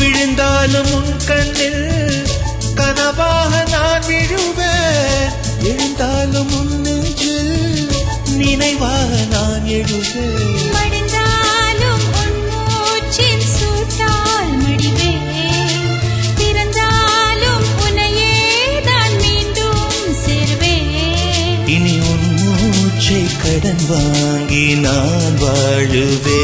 விழுந்தாலும் உன் கண்ணில் கனவாக நான் விழுவேன். எழுந்தாலும் உன் நெஞ்சில் நினைவாக நான் எழுவேன். மடிந்தாலும் உன் மூச்சின் சூட்டால் மடிவேன். பிறந்தாலும் உன்னையே தான் மீண்டும் சேர்வேன். இனி உன் மூச்சை கடன் வாங்கி நான் வாழுவேன்.